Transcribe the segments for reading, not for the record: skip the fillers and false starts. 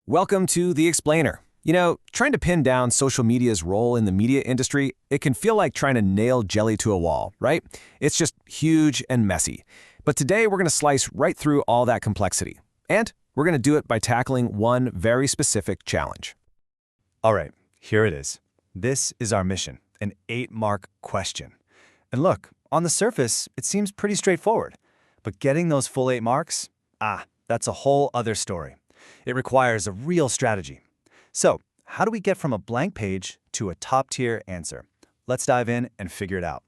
Welcome to The Explainer. You know, trying to pin down social media's role in the media industry, it can feel like trying to nail jelly to a wall, right? It's just huge and messy. But today we're going to slice right through all that complexity. And we're going to do it by tackling one very specific challenge. All right, here it is. This is our mission, an 8-mark question. And look, on the surface, it seems pretty straightforward. But getting those full 8 marks? That's a whole other story. It requires a real strategy. So, how do we get from a blank page to a top-tier answer? Let's dive in and figure it out.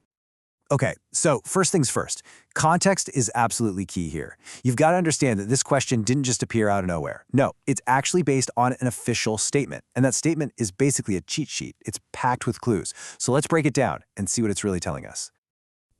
Okay, so first things first, context is absolutely key here. You've got to understand that this question didn't just appear out of nowhere. No, it's actually based on an official statement, and that statement is basically a cheat sheet. It's packed with clues. So let's break it down and see what it's really telling us.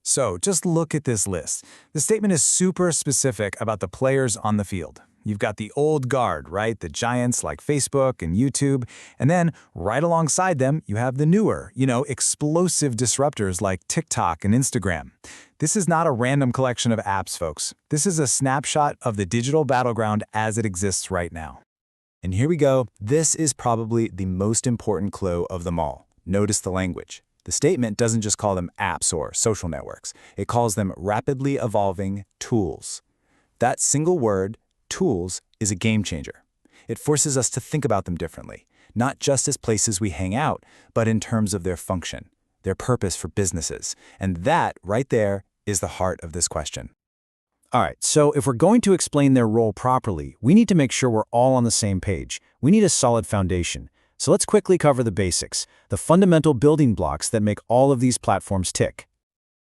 So just look at this list. The statement is super specific about the players on the field. You've got the old guard, right? The giants like Facebook and YouTube. And then right alongside them, you have the newer, explosive disruptors like TikTok and Instagram. This is not a random collection of apps, folks. This is a snapshot of the digital battleground as it exists right now. And here we go. This is probably the most important clue of them all. Notice the language. The statement doesn't just call them apps or social networks. It calls them rapidly evolving tools. That single word, tools, is a game changer. It forces us to think about them differently, not just as places we hang out, but in terms of their function, their purpose for businesses. And that, right there, is the heart of this question. All right, so if we're going to explain their role properly, we need to make sure we're all on the same page. We need a solid foundation. So let's quickly cover the basics, the fundamental building blocks that make all of these platforms tick.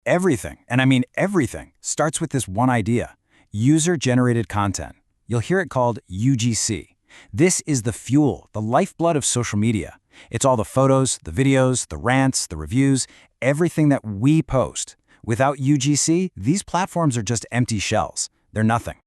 Everything, and I mean everything, starts with this one idea: user-generated content. You'll hear it called UGC. This is the fuel, the lifeblood of social media. It's all the photos, the videos, the rants, the reviews, everything that we post. Without UGC, these platforms are just empty shells. They're nothing.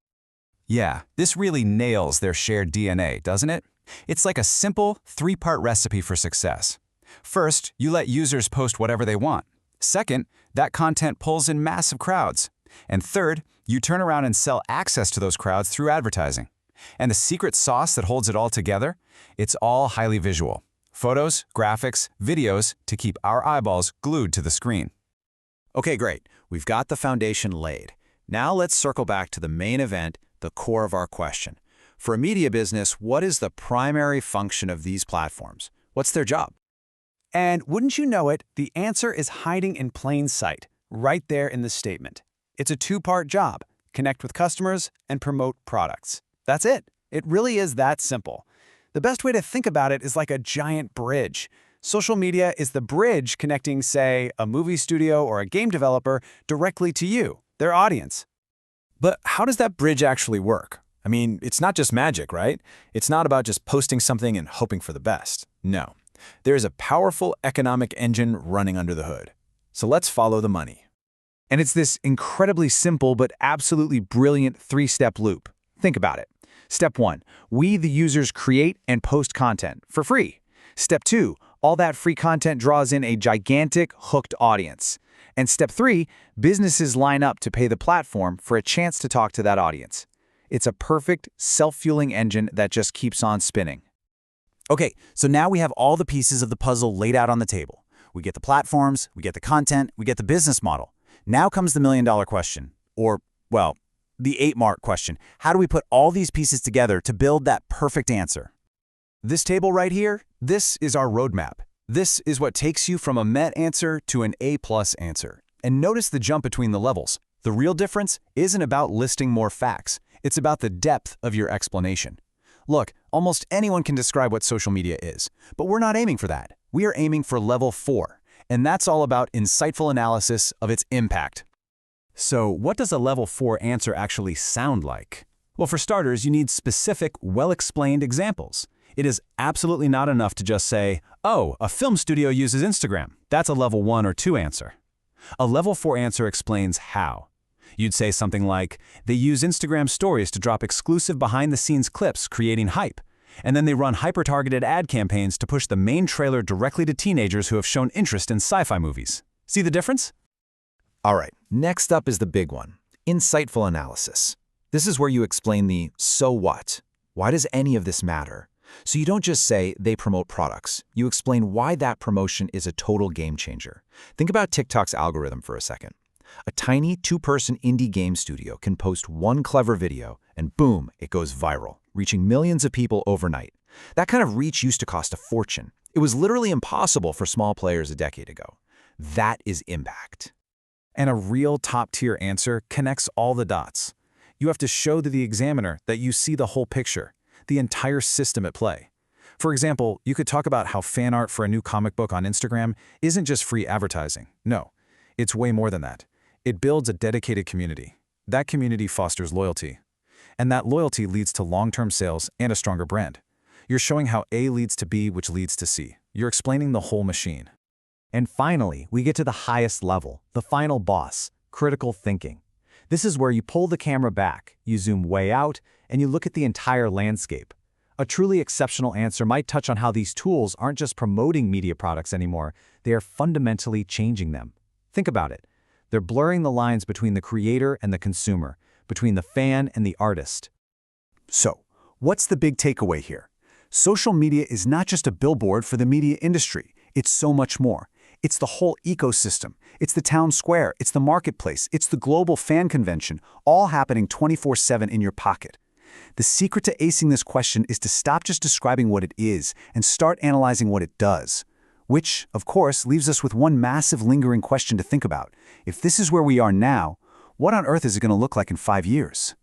Yeah, this really nails their shared DNA, doesn't it? It's like a simple 3-part recipe for success. First, you let users post whatever they want. Second, that content pulls in massive crowds. And third, you turn around and sell access to those crowds through advertising. And the secret sauce that holds it all together? It's all highly visual. Photos, graphics, videos to keep our eyeballs glued to the screen. Okay, great. We've got the foundation laid. Now let's circle back to the main event, the core of our question. For a media business, what is the primary function of these platforms? What's their job? And wouldn't you know it, the answer is hiding in plain sight, right there in the statement. It's a 2-part job: connect with customers and promote products. That's it. It really is that simple. The best way to think about it is like a giant bridge. Social media is the bridge connecting, say, a movie studio or a game developer directly to you, their audience. But how does that bridge actually work? I mean, it's not just magic, right? It's not about just posting something and hoping for the best. No. There is a powerful economic engine running under the hood. So let's follow the money. And it's this incredibly simple but absolutely brilliant 3-step loop. Think about it. Step 1, we, the users, create and post content for free. Step 2, all that free content draws in a gigantic, hooked audience. And Step 3, businesses line up to pay the platform for a chance to talk to that audience. It's a perfect, self-fueling engine that just keeps on spinning. Okay, so now we have all the pieces of the puzzle laid out on the table. We get the platforms, we get the content, we get the business model. Now comes the million-dollar question, or, well, the 8-mark question. How do we put all these pieces together to build that perfect answer? This table right here, this is our roadmap. This is what takes you from a MET answer to an A+ answer. And notice the jump between the levels. The real difference isn't about listing more facts. It's about the depth of your explanation. Look, almost anyone can describe what social media is, but we're not aiming for that. We are aiming for level 4, and that's all about insightful analysis of its impact. So what does a level 4 answer actually sound like? Well, for starters, you need specific, well-explained examples. It is absolutely not enough to just say, oh, a film studio uses Instagram. That's a level 1 or 2 answer. A level 4 answer explains how. You'd say something like, they use Instagram stories to drop exclusive behind-the-scenes clips, creating hype. And then they run hyper-targeted ad campaigns to push the main trailer directly to teenagers who have shown interest in sci-fi movies. See the difference? All right, next up is the big one, insightful analysis. This is where you explain the so what. Why does any of this matter? So you don't just say they promote products. You explain why that promotion is a total game changer. Think about TikTok's algorithm for a second. A tiny two-person indie game studio can post one clever video, and boom, it goes viral, reaching millions of people overnight. That kind of reach used to cost a fortune. It was literally impossible for small players a decade ago. That is impact. And a real top-tier answer connects all the dots. You have to show to the examiner that you see the whole picture, the entire system at play. For example, you could talk about how fan art for a new comic book on Instagram isn't just free advertising. No, it's way more than that. It builds a dedicated community. That community fosters loyalty. And that loyalty leads to long-term sales and a stronger brand. You're showing how A leads to B, which leads to C. You're explaining the whole machine. And finally, we get to the highest level, the final boss, critical thinking. This is where you pull the camera back, you zoom way out, and you look at the entire landscape. A truly exceptional answer might touch on how these tools aren't just promoting media products anymore, they are fundamentally changing them. Think about it. They're blurring the lines between the creator and the consumer, between the fan and the artist. So, what's the big takeaway here? Social media is not just a billboard for the media industry. It's so much more. It's the whole ecosystem. It's the town square. It's the marketplace. It's the global fan convention, all happening 24/7 in your pocket. The secret to acing this question is to stop just describing what it is and start analyzing what it does. Which, of course, leaves us with one massive lingering question to think about. If this is where we are now, what on earth is it going to look like in 5 years?